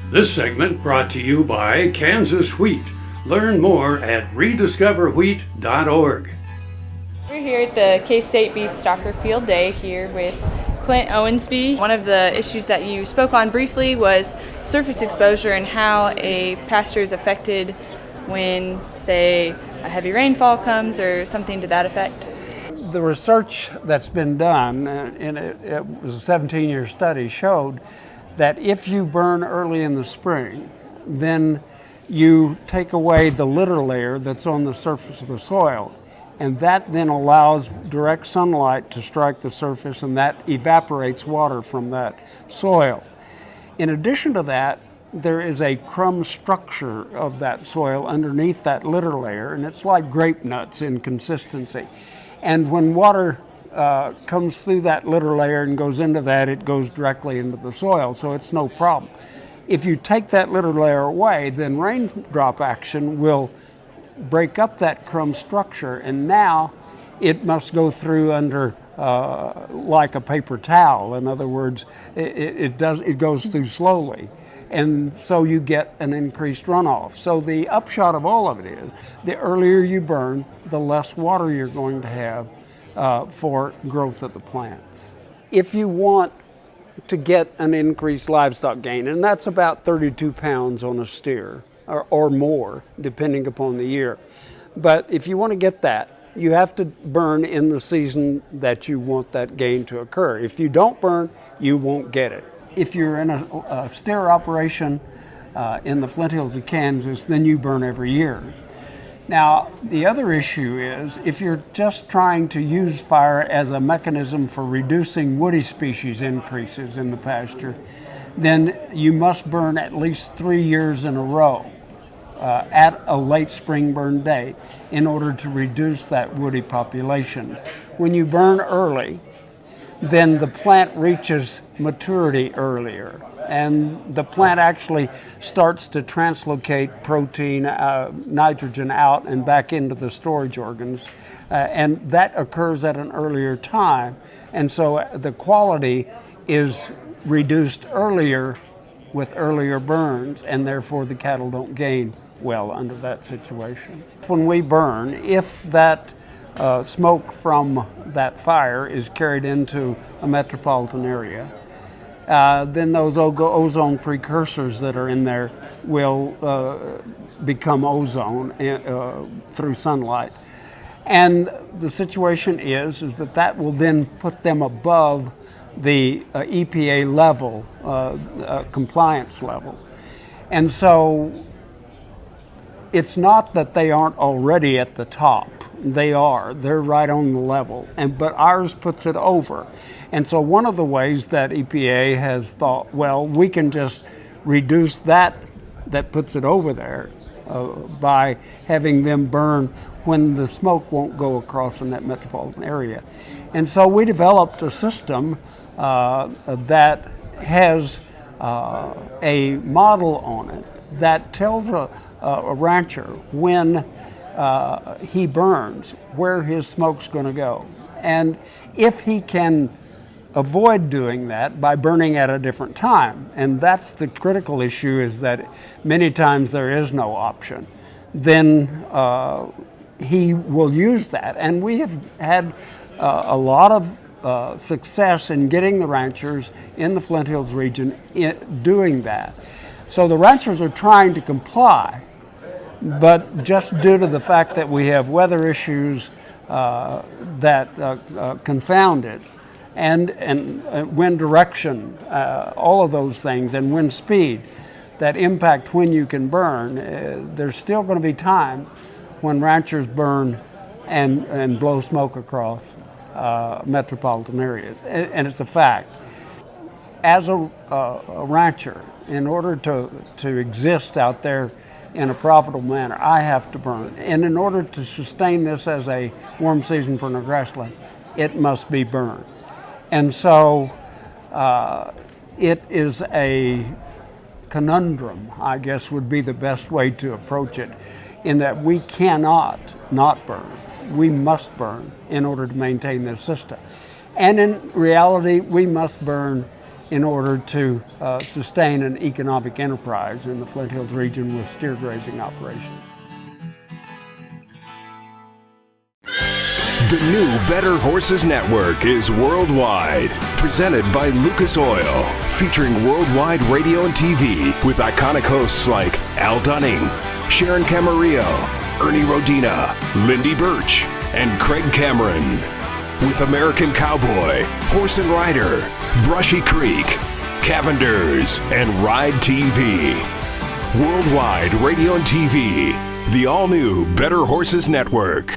This segment brought to you by Kansas Wheat. Learn more at rediscoverwheat.org. We're here at the K-State Beef Stalker Field Day here with Clenton Owensby. One of the issues that you spoke on briefly was surface exposure and how a pasture is affected when, say, a heavy rainfall comes or something to that effect. The research that's been done, and it was a 17-year study, showed that if you burn early in the spring, then you take away the litter layer that's on the surface of the soil, and that then allows direct sunlight to strike the surface, and that evaporates water from that soil. In addition to that, there is a crumb structure of that soil underneath that litter layer, and it's like grape nuts in consistency. And when water comes through that litter layer and goes into that, it goes directly into the soil, so it's no problem. If you take that litter layer away, then raindrop action will break up that crumb structure, and now it must go through under like a paper towel. In other words, it goes through slowly, and so you get an increased runoff. So the upshot of all of it is, the earlier you burn, the less water you're going to have for growth of the plants. If you want to get an increased livestock gain, and that's about 32 pounds on a steer, or more, depending upon the year. But if you want to get that, you have to burn in the season that you want that gain to occur. If you don't burn, you won't get it. If you're in a steer operation in the Flint Hills of Kansas, then you burn every year. Now, the other issue is if you're just trying to use fire as a mechanism for reducing woody species increases in the pasture, then you must burn at least 3 years in a row at a late spring burn date in order to reduce that woody population. When you burn early, then the plant reaches maturity earlier, and the plant actually starts to translocate protein, nitrogen out and back into the storage organs, and that occurs at an earlier time, and so the quality is reduced earlier with earlier burns, and therefore the cattle don't gain well under that situation. When we burn, if that smoke from that fire is carried into a metropolitan area, then those ozone precursors that are in there will become ozone through sunlight. And the situation is that will then put them above the EPA level, compliance level. And so it's not that they aren't already at the top. They are. They're right on the level. But ours puts it over. And so one of the ways that EPA has thought, well, we can just reduce that puts it over there by having them burn when the smoke won't go across in that metropolitan area. And so we developed a system that has a model on it that tells a rancher when he burns where his smoke's going to go. And if he can avoid doing that by burning at a different time, and that's the critical issue, is that many times there is no option, then he will use that. And we have had a lot of success in getting the ranchers in the Flint Hills region doing that. So the ranchers are trying to comply, but just due to the fact that we have weather issues that confound it, and wind direction, all of those things, and wind speed that impact when you can burn, there's still going to be time when ranchers burn and blow smoke across metropolitan areas, and it's a fact. As a rancher, in order to exist out there in a profitable manner, I have to burn. And in order to sustain this as a warm season for the grassland, it must be burned. And so it is a conundrum, I guess would be the best way to approach it, in that we cannot not burn. We must burn in order to maintain this system. And in reality, we must burn in order to sustain an economic enterprise in the Flint Hills region with steer grazing operations. The new Better Horses Network is worldwide, presented by Lucas Oil, featuring worldwide radio and TV with iconic hosts like Al Dunning, Sharon Camarillo, Ernie Rodina, Lindy Birch, and Craig Cameron. With American Cowboy, Horse and Rider, Brushy Creek, Cavenders, and Ride TV. Worldwide radio and TV, the all-new Better Horses Network.